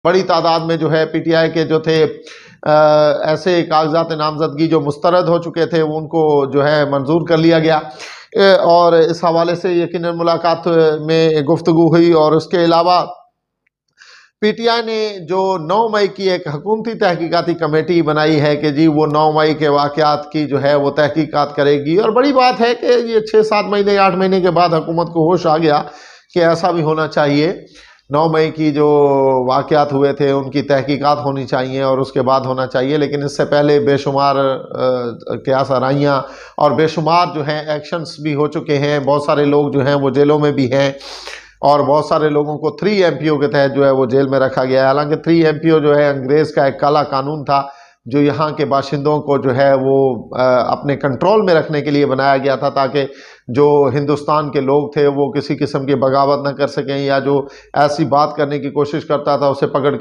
बड़ी तादाद में जो है पीटीआई के जो थे ऐसे कागजात नामजदगी जो मुस्तरद हो चुके थे उनको जो है मंजूर कर लिया गया। और इस हवाले से यकीनन मुलाकात में गुफ्तगू हुई। और उसके अलावा पीटीआई ने जो 9 मई की एक हुकूमती तहकीकाती कमेटी बनाई है कि जी वो 9 मई के वाक़यात की जो है वो तहकीकात करेगी। और बड़ी बात है कि ये 6-7 महीने 8 महीने के बाद हुकूमत को होश आ गया कि ऐसा भी होना चाहिए। 9 मई की जो वाक़यात हुए थे उनकी तहकीकात होनी चाहिए और उसके बाद होना चाहिए। लेकिन इससे पहले बेशुमार क़यास आराइयाँ और बेशुमार जो हैं एक्शंस भी हो चुके हैं। बहुत सारे लोग जो हैं वो जेलों में भी हैं और बहुत सारे लोगों को 3 MPO के तहत जो है वो जेल में रखा गया है। हालांकि 3 MPO जो है अंग्रेज़ का एक काला कानून था जो यहाँ के बाशिंदों को जो है वो अपने कंट्रोल में रखने के लिए बनाया गया था, ताकि जो हिंदुस्तान के लोग थे वो किसी किस्म की बगावत न कर सकें या जो ऐसी बात करने की कोशिश करता था उसे पकड़